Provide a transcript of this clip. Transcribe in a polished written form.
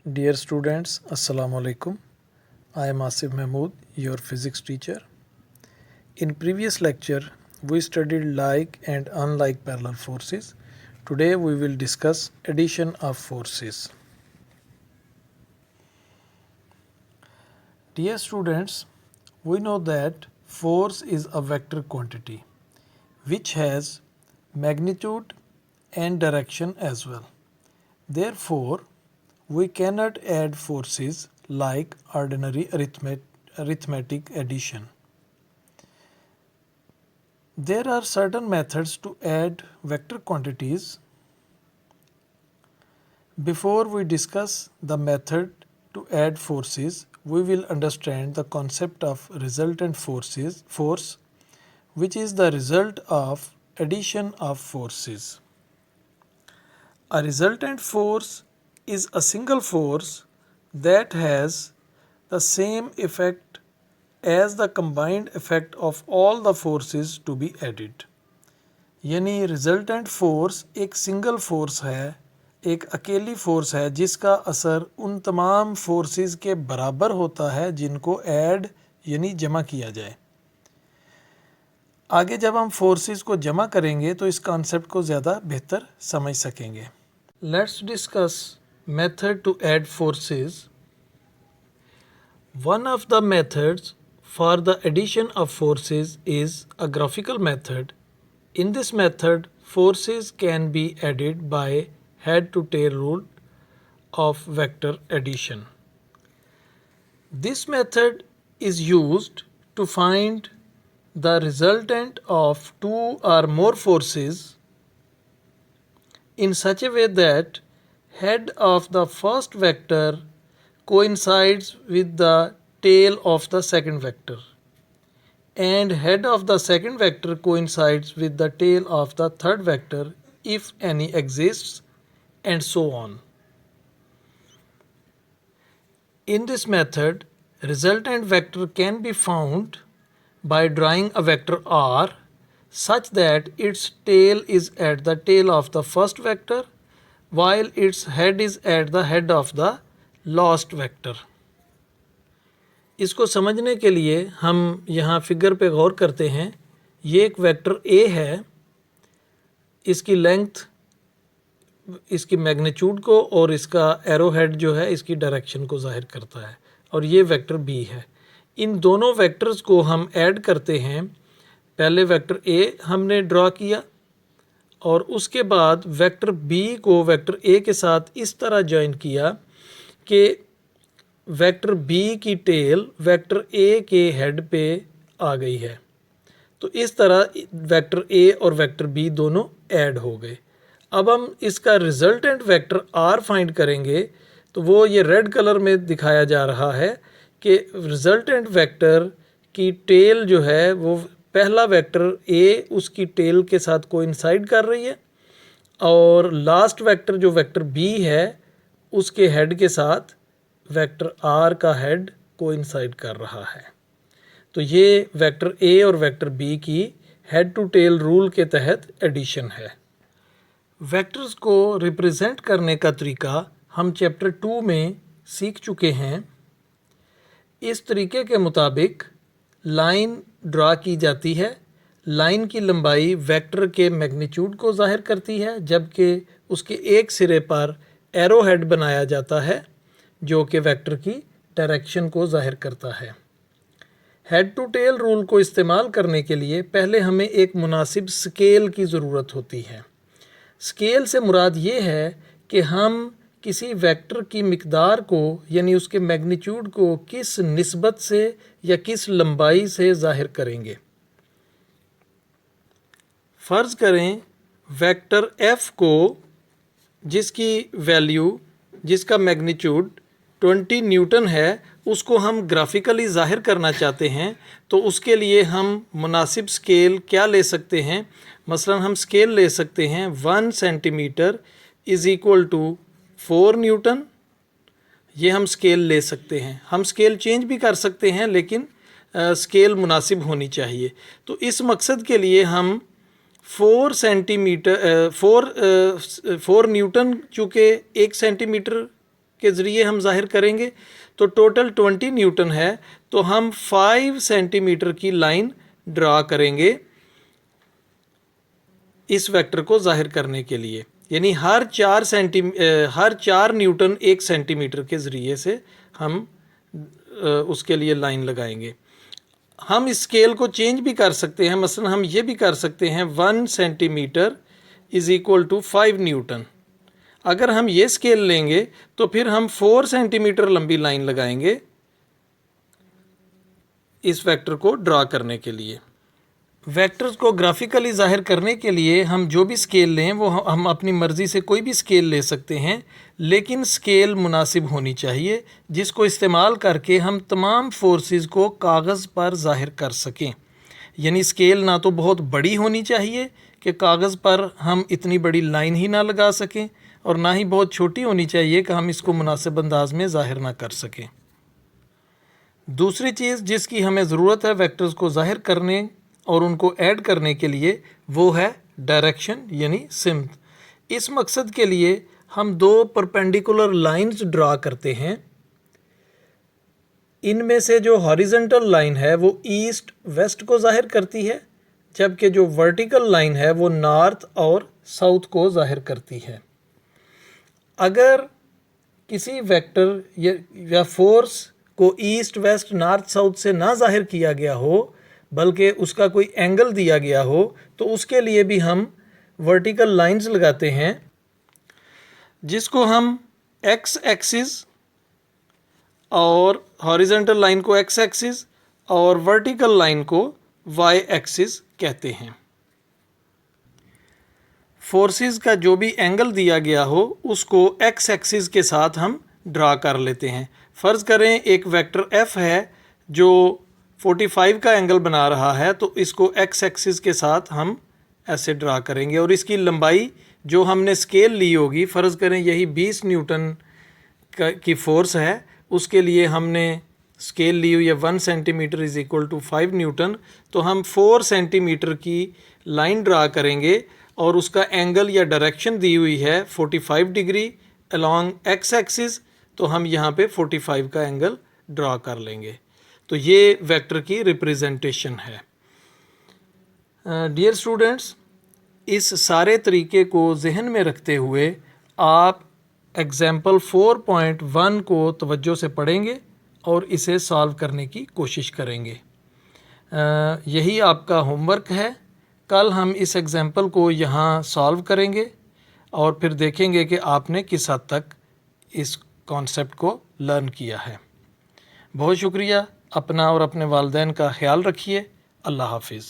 Dear students, Assalamu alaikum. I am Asif Mahmood, your physics teacher. In previous lecture, we studied like and unlike parallel forces. Today we will discuss addition of forces. Dear students, we know that force is a vector quantity which has magnitude and direction as well. Therefore, we cannot add forces like ordinary arithmetic addition. There are certain methods to add vector quantities. Before we discuss the method to add forces, we will understand the concept of resultant force, which is the result of addition of forces. A resultant force is a single force that has the same effect as the combined effect of all the forces to be added. यानी resultant force एक single force है, एक अकेली force है जिसका असर उन तमाम फोर्सेस के बराबर होता है जिनको ऐड यानी जमा किया जाए. आगे जब हम फोर्सेस को जमा करेंगे तो इस कॉन्सेप्ट को ज़्यादा बेहतर समझ सकेंगे. Let's discuss method to add forces. One of the methods for the addition of forces is a graphical method. In this method, forces can be added by head to tail rule of vector addition. This method is used to find the resultant of two or more forces in such a way that head of the first vector coincides with the tail of the second vector and head of the second vector coincides with the tail of the third vector if any exists, and so on. In this method, resultant vector can be found by drawing a vector r such that its tail is at the tail of the first vector while its head is at the head of the lost vector. इसको समझने के लिए हम यहाँ figure पे गौर करते हैं. ये एक वेक्टर ए है, इसकी लेंथ इसकी मैग्नीट्यूड को और इसका एरो हेड जो है इसकी डायरेक्शन को जाहिर करता है, और ये वेक्टर बी है. इन दोनों वेक्टर्स को हम ऐड करते हैं. पहले वेक्टर ए हमने ड्रॉ किया और उसके बाद वेक्टर बी को वेक्टर ए के साथ इस तरह ज्वाइन किया कि वेक्टर बी की टेल वेक्टर ए के हेड पे आ गई है. तो इस तरह वेक्टर ए और वेक्टर बी दोनों ऐड हो गए. अब हम इसका रिजल्टेंट वेक्टर आर फाइंड करेंगे. तो वो ये रेड कलर में दिखाया जा रहा है कि रिजल्टेंट वेक्टर की टेल जो है वो पहला वेक्टर ए उसकी टेल के साथ कोइंसाइड कर रही है और लास्ट वेक्टर जो वेक्टर बी है उसके हेड के साथ वेक्टर आर का हेड कोइंसाइड कर रहा है. तो ये वेक्टर ए और वेक्टर बी की हेड टू टेल रूल के तहत एडिशन है. वेक्टर्स को रिप्रेजेंट करने का तरीका हम चैप्टर 2 में सीख चुके हैं. इस तरीके के मुताबिक लाइन ड्रा की जाती है. लाइन की लंबाई वेक्टर के मैग्नीट्यूड को जाहिर करती है, जबकि उसके एक सिरे पर एरो हेड बनाया जाता है जो कि वेक्टर की डायरेक्शन को जाहिर करता है. हेड टू टेल रूल को इस्तेमाल करने के लिए पहले हमें एक मुनासिब स्केल की ज़रूरत होती है. स्केल से मुराद ये है कि हम किसी वेक्टर की मिकदार को यानी उसके मैग्नीट्यूड को किस निस्बत से या किस लंबाई से जाहिर करेंगे. फ़र्ज़ करें वेक्टर एफ़ को जिसकी वैल्यू जिसका मैग्नीट्यूड 20 न्यूटन है उसको हम ग्राफिकली ज़ाहिर करना चाहते हैं. तो उसके लिए हम मुनासिब स्केल क्या ले सकते हैं. मसलन हम स्केल ले सकते हैं 1 centimetre is equal to 4 newton. ये हम स्केल ले सकते हैं. हम स्केल चेंज भी कर सकते हैं लेकिन स्केल मुनासिब होनी चाहिए. तो इस मकसद के लिए हम 4 न्यूटन चूँकि 1 सेंटीमीटर के ज़रिए हम ज़ाहिर करेंगे, तो टोटल 20 न्यूटन है, तो हम 5 सेंटीमीटर की लाइन ड्रा करेंगे इस वेक्टर को ज़ाहिर करने के लिए। यानी हर 4 न्यूटन 1 सेंटीमीटर के ज़रिए से हम उसके लिए लाइन लगाएंगे। हम इस स्केल को चेंज भी कर सकते हैं, मसलन हम ये भी कर सकते हैं 1 centimetre is equal to 5 newton. अगर हम ये स्केल लेंगे तो फिर हम 4 सेंटीमीटर लंबी लाइन लगाएंगे इस वेक्टर को ड्रा करने के लिए। वेक्टर्स को ग्राफिकली ज़ाहिर करने के लिए हम जो भी स्केल लें वो हम अपनी मर्ज़ी से कोई भी स्केल ले सकते हैं, लेकिन स्केल मुनासिब होनी चाहिए जिसको इस्तेमाल करके हम तमाम फोर्सेस को कागज़ पर ज़ाहिर कर सकें। यानी स्केल ना तो बहुत बड़ी होनी चाहिए कि कागज़ पर हम इतनी बड़ी लाइन ही ना लगा सकें, और ना ही बहुत छोटी होनी चाहिए कि हम इसको मुनासिब अंदाज में ज़ाहिर ना कर सकें। दूसरी चीज़ जिसकी हमें ज़रूरत है वेक्टर्स को ज़ाहिर करने और उनको ऐड करने के लिए, वो है डायरेक्शन यानी सिम्त। इस मकसद के लिए हम 2 परपेंडिकुलर लाइंस ड्रा करते हैं। इनमें से जो हॉरिजॉन्टल लाइन है वो ईस्ट वेस्ट को ज़ाहिर करती है, जबकि जो वर्टिकल लाइन है वो नॉर्थ और साउथ को ज़ाहिर करती है। अगर किसी वेक्टर या फोर्स को ईस्ट वेस्ट नॉर्थ साउथ से ना ज़ाहिर किया गया हो, बल्कि उसका कोई एंगल दिया गया हो, तो उसके लिए भी हम वर्टिकल लाइंस लगाते हैं, जिसको हम एक्स एक्सिस और हॉरिजॉन्टल लाइन को एक्स एक्सिस और वर्टिकल लाइन को वाई एक्सिस कहते हैं। फोर्सेस का जो भी एंगल दिया गया हो उसको एक्स एक्सिस के साथ हम ड्रा कर लेते हैं। फ़र्ज़ करें एक वेक्टर एफ है जो 45 का एंगल बना रहा है, तो इसको एक्स एक्सिस के साथ हम ऐसे ड्रा करेंगे, और इसकी लंबाई जो हमने स्केल ली होगी, फ़र्ज़ करें यही 20 न्यूटन की फ़ोर्स है, उसके लिए हमने स्केल ली हुई है 1 centimetre is equal to 5 newton, तो हम 4 सेंटीमीटर की लाइन ड्रा करेंगे और उसका एंगल या डायरेक्शन दी हुई है 45 डिग्री अलॉन्ग एक्स एक्सिस, तो हम यहाँ पे 45 का एंगल ड्रा कर लेंगे। तो ये वेक्टर की रिप्रेजेंटेशन है। डियर स्टूडेंट्स, इस सारे तरीके को जहन में रखते हुए आप एग्जाम्पल 4.1 को तवज्जो से पढ़ेंगे और इसे सॉल्व करने की कोशिश करेंगे। यही आपका होमवर्क है। कल हम इस एग्जाम्पल को यहाँ सॉल्व करेंगे और फिर देखेंगे कि आपने किस हद तक इस कॉन्सेप्ट को लर्न किया है। बहुत शुक्रिया। अपना और अपने वालिदैन का ख्याल रखिए। अल्लाह हाफिज़।